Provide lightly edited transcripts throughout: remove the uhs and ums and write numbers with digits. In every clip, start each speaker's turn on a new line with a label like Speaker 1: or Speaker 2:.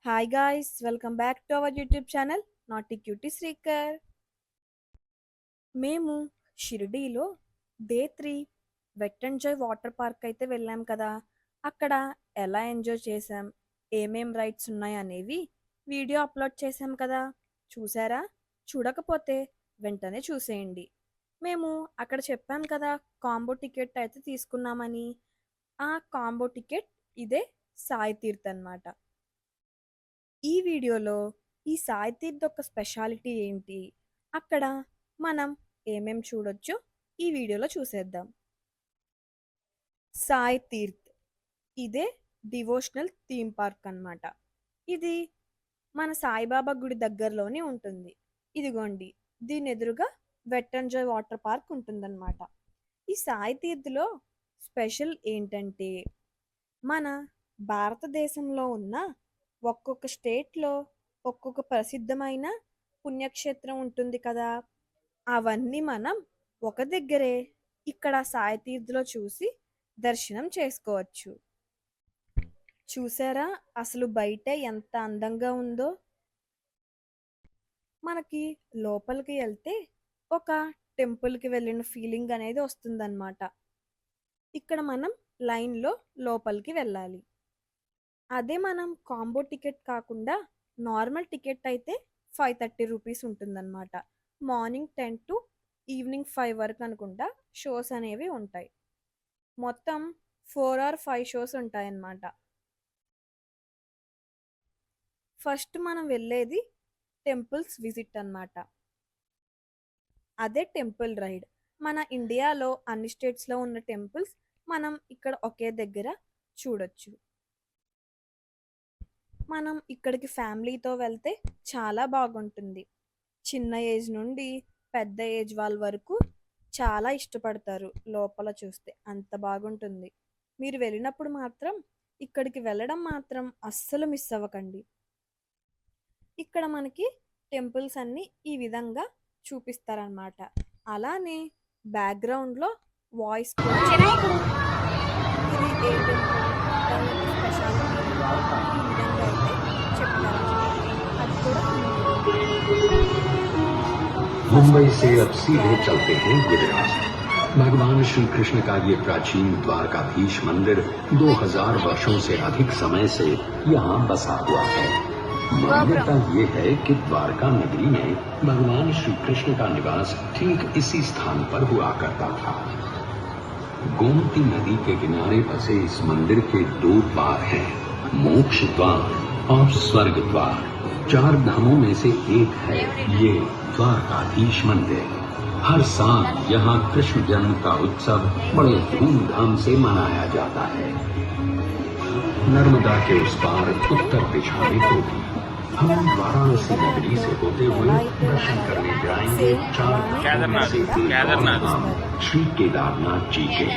Speaker 1: Hi guys, welcome back to our YouTube channel Naughty Cutie Srikar. మేము షిరిడీలో day 3 wet and joy water park అయితే వెళ్ళాం కదా. అక్కడ ఎలా ఎంజాయ్ చేసాం, ఏమేం రైడ్స్ ఉన్నాయి అనేవి వీడియో అప్లోడ్ చేసాం కదా. చూసారా? చూడకపోతే వెంటనే చూసేయండి. మేము అక్కడ చెప్పాం కదా కాంబో టికెట్ అయితే తీసుకున్నామని. ఆ కాంబో టికెట్ ఇదే సాయి తీర్థ్ అన్నమాట. ఈ వీడియోలో ఈ సాయి తీర్థ్ యొక్క స్పెషాలిటీ ఏంటి, అక్కడ మనం ఏమేం చూడొచ్చో ఈ వీడియోలో చూసేద్దాం. సాయి తీర్థ్ ఇదే డివోషనల్ థీమ్ పార్క్ అన్నమాట. ఇది మన సాయిబాబా గుడి దగ్గరలోనే ఉంటుంది. ఇదిగోండి, దీని ఎదురుగా wet and joy water park ఉంటుందన్నమాట. ఈ సాయి తీర్థ్లో స్పెషల్ ఏంటంటే మన భారతదేశంలో ఉన్న ఒక్కొక్క స్టేట్లో ఒక్కొక్క ప్రసిద్ధమైన పుణ్యక్షేత్రం ఉంటుంది కదా. అవన్నీ మనం ఒక దగ్గరే ఇక్కడ సాయి తీర్థ్లో చూసి దర్శనం చేసుకోవచ్చు. చూసారా అసలు బయట ఎంత అందంగా ఉందో. మనకి లోపలికి వెళ్తే ఒక టెంపుల్కి వెళ్ళిన ఫీలింగ్ అనేది వస్తుందన్నమాట. ఇక్కడ మనం లైన్లో లోపలికి వెళ్ళాలి. అదే మనం కాంబో టికెట్ కాకుండా నార్మల్ టికెట్ అయితే 530 రూపీస్ ఉంటుందన్నమాట. మార్నింగ్ 10 టు ఈవినింగ్ 5 వరకు అనుకుంటా షోస్ అనేవి ఉంటాయి. మొత్తం 4 ఆర్ 5 షోస్ ఉంటాయన్నమాట. ఫస్ట్ మనం వెళ్ళేది టెంపుల్స్ విజిట్ అన్నమాట. అదే టెంపుల్ రైడ్. మన ఇండియాలో అన్ని స్టేట్స్లో ఉన్న టెంపుల్స్ మనం ఇక్కడ ఒకే దగ్గర చూడొచ్చు. మనం ఇక్కడికి ఫ్యామిలీతో వెళ్తే చాలా బాగుంటుంది. చిన్న ఏజ్ నుండి పెద్ద ఏజ్ వాళ్ళ వరకు చాలా ఇష్టపడతారు. లోపల చూస్తే అంత బాగుంటుంది. మీరు వెళ్ళినప్పుడు మాత్రం ఇక్కడికి వెళ్ళడం మాత్రం అస్సలు మిస్ అవ్వకండి. ఇక్కడ మనకి టెంపుల్స్ అన్నీ ఈ విధంగా చూపిస్తారనమాట. అలానే బ్యాక్గ్రౌండ్లో వాయిస్ కూడా ఇది ఏ టెంపుల్ దాని యొక్క స్పెషాలిటీ ఈ విధంగా అయితే చెప్తారనమాట. అది కూడా
Speaker 2: मुंबई से अब सीधे चलते हैं गुजरात। भगवान श्री कृष्ण का ये प्राचीन द्वारकाधीश मंदिर 2000 वर्षों से अधिक समय से यहाँ बसा हुआ है। मान्यता ये है कि द्वारका नगरी में भगवान श्री कृष्ण का निवास ठीक इसी स्थान पर हुआ करता था। गोमती नदी के किनारे बसे इस मंदिर के 2 द्वार हैं, मोक्ष द्वार और स्वर्ग द्वार। 4 धामों में से एक है ये द्वारकाधीश मंदिर। हर साल यहाँ कृष्ण जन्म का उत्सव बड़े धूमधाम से मनाया जाता है। नर्मदा के उस पार उत्तर दिशा में होगी। हम वाराणसी नगरी से होते हुए दर्शन करने जाएंगे 4 धामों से एक और धाम श्री केदारनाथ जी के।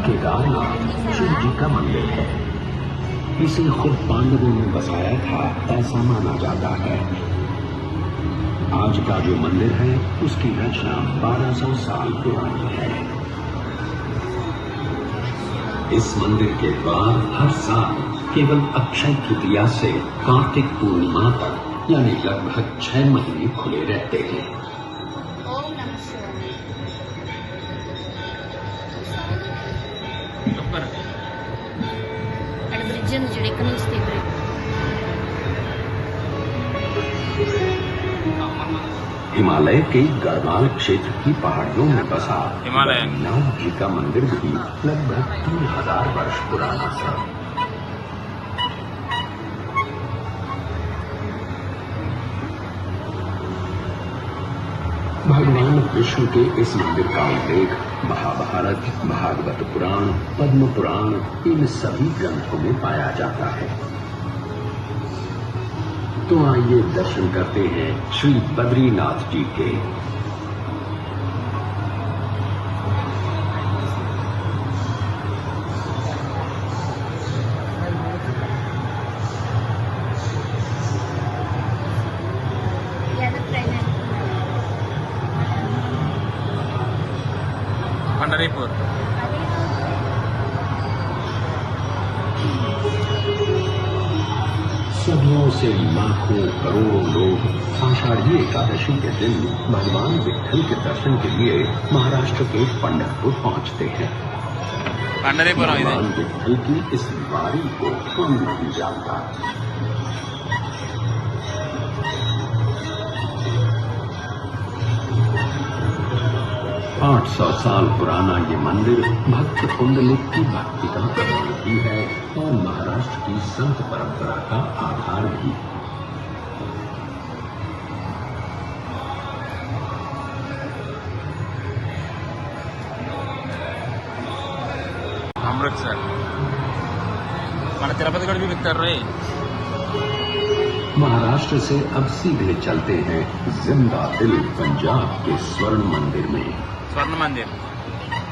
Speaker 2: केदारनाथ शिव जी का मंदिर है। इसे खुद पांडवों ने बसाया था ऐसा माना जाता है। आज का जो मंदिर है उसकी रचना 1200 साल पुरानी है। इस मंदिर के द्वार हर साल केवल अक्षय तृतीया से कार्तिक पूर्णिमा तक यानी लगभग 6 महीने खुले रहते हैं। हिमालय के गढ़वाल क्षेत्र की पहाड़ियों में बसा नाथ जी का मंदिर भी लगभग 3000 वर्ष पुराना है। भगवान विष्णु के इस मंदिर का उल्लेख महाभारत, भागवत पुराण, पद्म पुराण इन सभी ग्रंथों में पाया जाता है। तो आइए दर्शन करते हैं श्री बद्रीनाथ जी के।
Speaker 3: पंढरीपुर।
Speaker 2: सदियों से लाखों करोड़ों लोग आषाढ़ी एकादशी के दिन भगवान विठल के दर्शन के लिए महाराष्ट्र के पंढरपुर पहुंचते हैं।
Speaker 3: पंढरीपुरम ఇది।
Speaker 2: भगवान विठल की इस वारी को कौन नहीं जानता। 800 साल पुराना ये मंदिर भक्त पुंडलिक की भक्ति का प्रतीक भी है और महाराष्ट्र की संत परंपरा का आधार भी।
Speaker 3: అమృత్సర్ మన తిరుపతి కూడా చూపిస్తారు రే।
Speaker 2: महाराष्ट्र से अब सीधे चलते हैं जिंदा दिल पंजाब के स्वर्ण मंदिर में।
Speaker 3: स्वर्ण मंदिर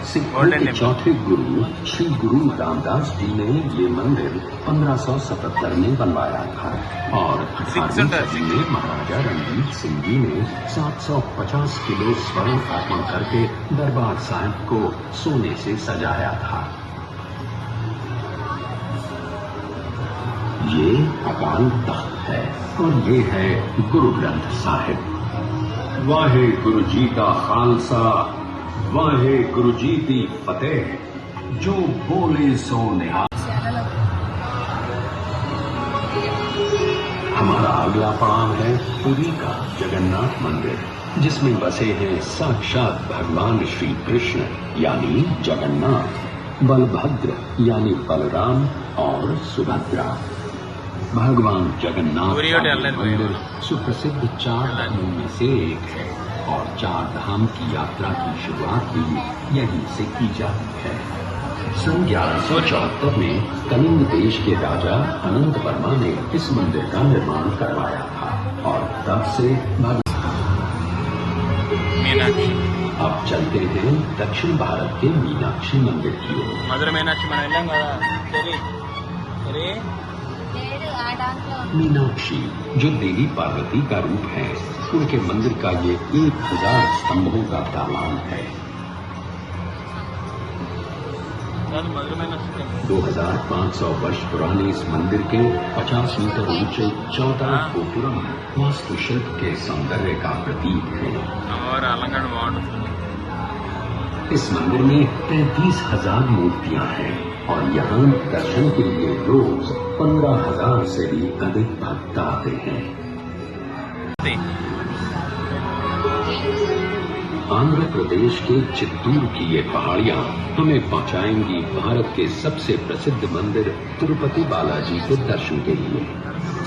Speaker 2: सिखों के चौथे गुरु श्री गुरु रामदास जी ने ये मंदिर 1577 में बनवाया था और 18वीं सदी में महाराजा रणजीत सिंह जी ने 750 किलो स्वर्ण अर्पण करके दरबार साहिब को सोने से सजाया था। ये अकाल तख्त है और ये है गुरु ग्रंथ साहिब। वाहे गुरु जी का खालसा, वाहे गुरु जी की फतेह, जो बोले सो निहाल। हमारा अगला पड़ाव है पुरी का जगन्नाथ मंदिर, जिसमें बसे हैं साक्षात भगवान श्री कृष्ण यानी जगन्नाथ, बलभद्र यानी बलराम और सुभद्रा। भगवान जगन्नाथ का मंदिर सुप्रसिद्ध 4 धामों में से एक है और 4 धाम की यात्रा की शुरुआत भी यहीं से की जाती है। सन 1174 में कलिंग देश के राजा अनंत वर्मा ने इस मंदिर का निर्माण करवाया था और तब से
Speaker 3: मीनाक्षी।
Speaker 2: अब चलते हैं दक्षिण भारत के मीनाक्षी मंदिर की ओर।
Speaker 3: మధుర మీనాక్షి మనం వెళ్ళాం కదా సరే సరే।
Speaker 2: मीनाक्षी जो देवी पार्वती का रूप है, उनके मंदिर का ये 1000 स्तंभों का दालान है।
Speaker 3: మధుర మీనాక్షి
Speaker 2: 2500 वर्ष पुराने इस मंदिर के 50 मीटर ऊंचे 14 गोपुरम वास्तुशिल्प के सौंदर्य का प्रतीक है।
Speaker 3: అమ్మవారి అలంకరణ బాగుంటుంది।
Speaker 2: इस मंदिर में 33,000 मूर्तियां हैं और यहाँ दर्शन के लिए रोज 15,000 से भी अधिक भक्त आते हैं। आंध्र प्रदेश के चित्तूर की ये पहाड़ियाँ हमें पहुँचाएंगी भारत के सबसे प्रसिद्ध मंदिर तिरुपति बालाजी के दर्शन के लिए।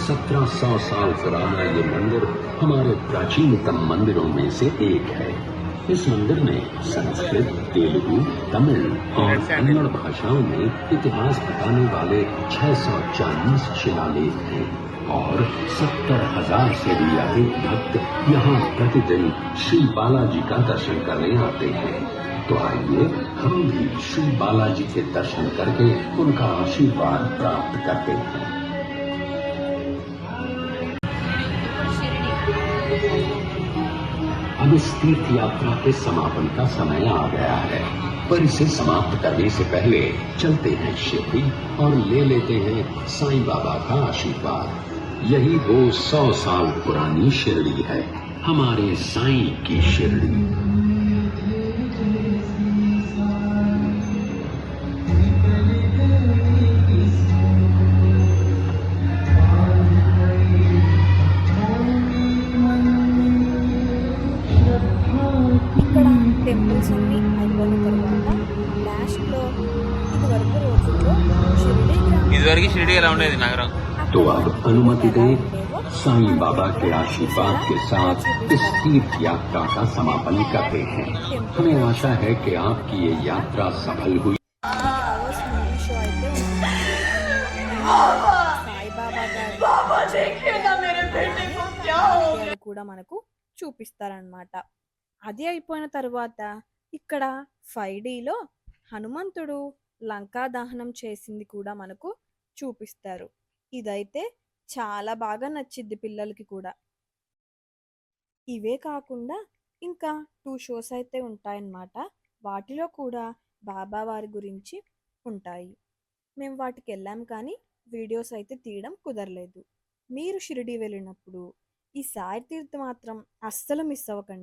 Speaker 2: 1700 साल पुराना ये मंदिर हमारे प्राचीनतम मंदिरों में से एक है। इस मंदिर में संस्कृत, तेलुगु, तमिल और कन्नड़ भाषाओं में इतिहास बताने वाले 640 शिलालेख हैं और 70,000 से भी अधिक भक्त यहाँ प्रतिदिन श्री बालाजी का दर्शन करने आते हैं। तो आइए हम भी श्री बालाजी के दर्शन करके उनका आशीर्वाद प्राप्त करते हैं। अब इस तीर्थ यात्रा के समापन का समय आ गया है, पर इसे समाप्त करने से पहले चलते हैं शिरडी और ले लेते हैं साईं बाबा का आशीर्वाद। यही वो 100 साल पुरानी शिरडी है, हमारे साईं की शिरडी।
Speaker 1: ఇక్కడ టెంపుల్స్ అన్ని అయిపోయిన తర్వాత లాస్ట్లో ఇదివరకు రోజుల్లో షిరిడి
Speaker 3: ఇదివరకు షిరిడి ఎలా ఉండేది నగరం।
Speaker 2: तो अब अनुमति दें, साईं बाबा के आशीर्वाद के साथ इस तीर्थ यात्रा का समापन करते हैं। हमें आशा है कि आपकी ये यात्रा सफल हुई।
Speaker 1: అవర్స్ మూవీ షో అయితే ఉంది। సాయిబాబా గారి వాక్యాలు కూడా మనకు చూపిస్తారనమాట। అది అయిపోయిన తర్వాత ఇక్కడ 5Dలో హనుమంతుడు లంకా దహనం చేసింది కూడా మనకు చూపిస్తారు। ఇదైతే చాలా బాగా నచ్చిద్ది పిల్లలకి కూడా। ఇవే కాకుండా ఇంకా 2 షోస్ అయితే ఉంటాయన్నమాట। వాటిలో కూడా బాబా వారి గురించి ఉంటాయి. మేము వాటికి వెళ్ళాం కానీ వీడియోస్ అయితే తీయడం కుదరలేదు. మీరు షిరిడి వెళ్ళినప్పుడు ఈ సాయి తీర్థ్ మాత్రం అస్సలు మిస్ అవ్వకండి.